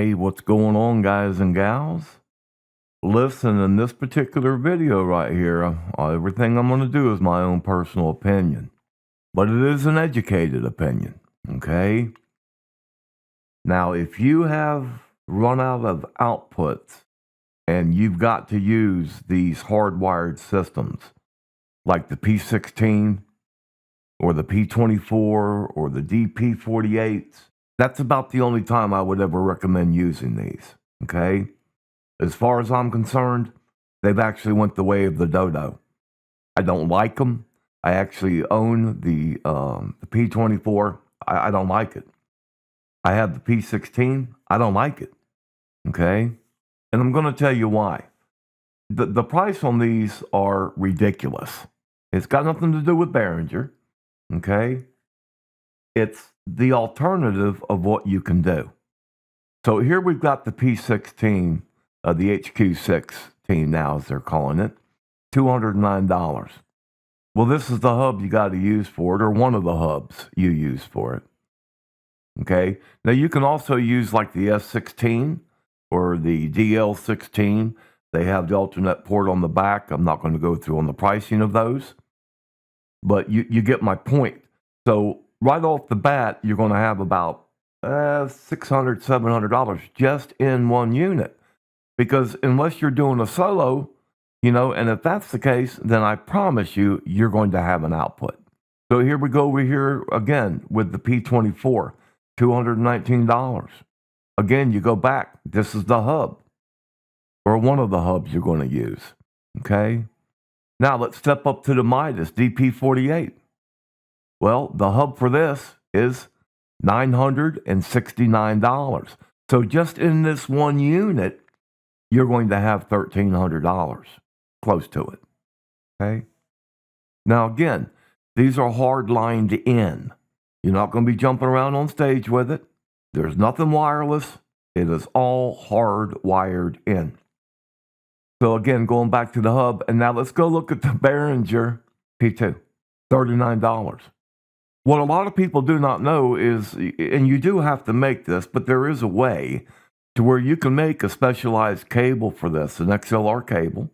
Hey, what's going on, guys and gals? Listen, in this particular video right here, everything I'm going to do is my own personal opinion, but it is an educated opinion, okay? Now, if you have run out of outputs and you've got to use these hardwired systems like the P16 or the P24 or the DP48s, that's about the only time I would ever recommend using these, okay? As far as I'm concerned, they've actually went the way of the dodo. I don't like them. I actually own the P24. I don't like it. I have the P16. I don't like it, okay? And I'm going to tell you why. The price on these are ridiculous. It's got nothing to do with Behringer, okay? It's the alternative of what you can do. So here we've got the P16, the HQ16 now, as they're calling it, $209. Well, this is the hub you got to use for it, or one of the hubs you use for it. Okay. Now you can also use like the S16 or the DL16. They have the alternate port on the back. I'm not going to go through on the pricing of those, but you get my point. So right off the bat, you're going to have about $600, $700 just in one unit. Because unless you're doing a solo, and if that's the case, then I promise you, you're going to have an output. So here we go over here again with the P24, $219. Again, you go back. This is the hub, or one of the hubs you're going to use. Okay? Now let's step up to the Midas DP48. Well, the hub for this is $969. So just in this one unit, you're going to have $1,300, close to it. Okay? Now, again, these are hard lined in. You're not going to be jumping around on stage with it. There's nothing wireless. It is all hard wired in. So, again, going back to the hub, and now let's go look at the Behringer P2, $39. What a lot of people do not know is, and you do have to make this, but there is a way to where you can make a specialized cable for this, an XLR cable,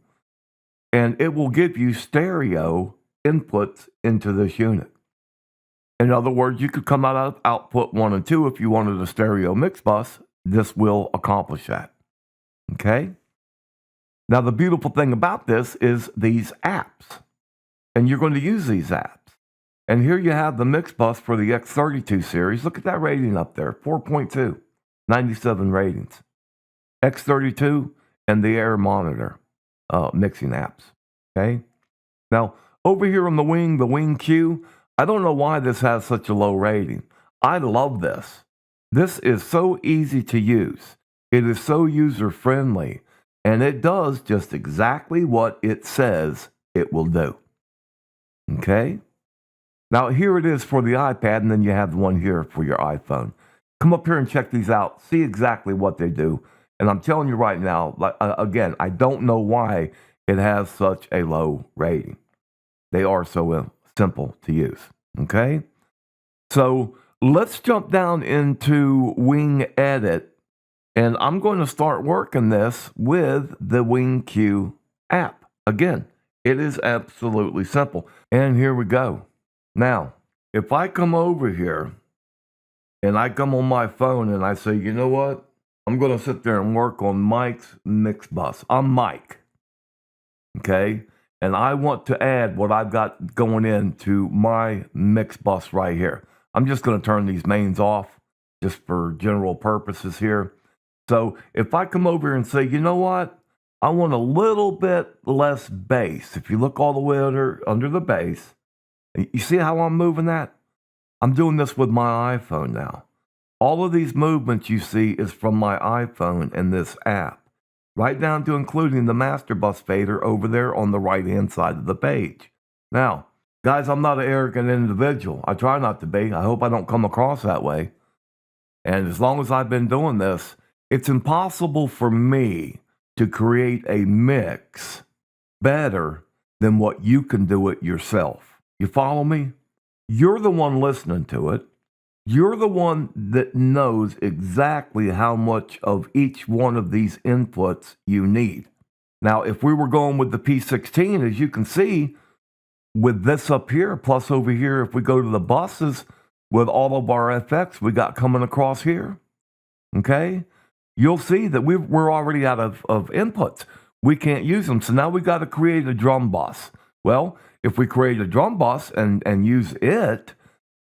and it will give you stereo inputs into this unit. In other words, you could come out of output 1 and 2 if you wanted a stereo mix bus. This will accomplish that. Okay? Now, the beautiful thing about this is these apps, and you're going to use these apps. And here you have the mix bus for the X32 series. Look at that rating up there, 4.2. 97 ratings. X32 and the Air Monitor mixing apps. Okay. Now, over here on the Wing Q, I don't know why this has such a low rating. I love this. This is so easy to use. It is so user friendly, and it does just exactly what it says it will do. Okay. Now, here it is for the iPad, and then you have the one here for your iPhone. Come up here and check these out. See exactly what they do. And I'm telling you right now, again, I don't know why it has such a low rating. They are so simple to use. Okay? So let's jump down into Wing Edit. And I'm going to start working this with the Wing Q app. Again, it is absolutely simple. And here we go. Now, if I come over here, and I come on my phone and I say, you know what? I'm going to sit there and work on Mike's mix bus. I'm Mike. Okay? And I want to add what I've got going into my mix bus right here. I'm just going to turn these mains off just for general purposes here. So if I come over here and say, you know what? I want a little bit less bass. If you look all the way under the bass, you see how I'm moving that? I'm doing this with my iPhone now. All of these movements you see is from my iPhone and this app, right down to including the master bus fader over there on the right-hand side of the page. Now, guys, I'm not an arrogant individual. I try not to be. I hope I don't come across that way. And as long as I've been doing this, it's impossible for me to create a mix better than what you can do it yourself. You follow me? You're the one listening to it. You're the one that knows exactly how much of each one of these inputs you need. Now, if we were going with the P16, as you can see, with this up here, plus over here, if we go to the buses with all of our FX we got coming across here, okay, you'll see that we're already out of inputs. We can't use them. So now we got to create a drum bus. Well, if we create a drum bus and use it,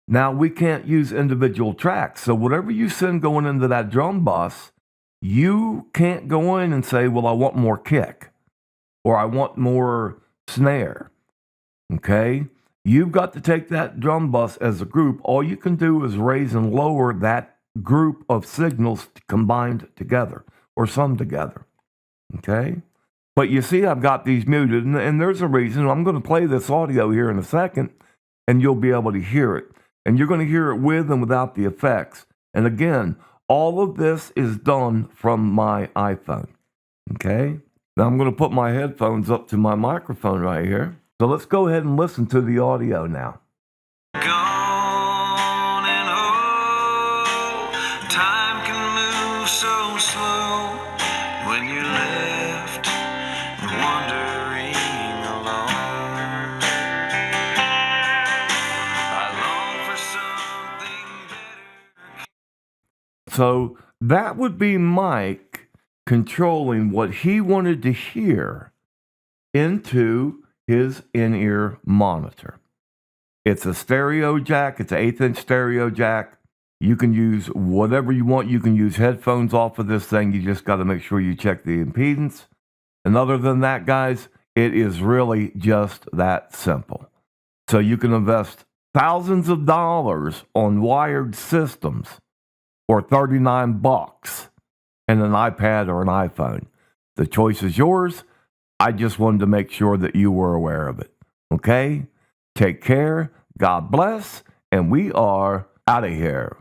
now we can't use individual tracks. So whatever you send going into that drum bus, you can't go in and say, well, I want more kick or I want more snare. Okay? You've got to take that drum bus as a group. All you can do is raise and lower that group of signals combined together or summed together. Okay? But you see, I've got these muted, and there's a reason. I'm going to play this audio here in a second, and you'll be able to hear it. And you're going to hear it with and without the effects. And again, all of this is done from my iPhone. Okay? Now I'm going to put my headphones up to my microphone right here. So let's go ahead and listen to the audio now. Gone and oh, time can move so slow when you're left wandering alone. I long for something better. So that would be Mike controlling what he wanted to hear into his in-ear monitor. It's a stereo jack. It's an 1/8-inch stereo jack. You can use whatever you want. You can use headphones off of this thing. You just got to make sure you check the impedance. And other than that, guys, it is really just that simple. So you can invest thousands of dollars on wired systems or $39 and an iPad or an iPhone. The choice is yours. I just wanted to make sure that you were aware of it. Okay? Take care. God bless. And we are out of here.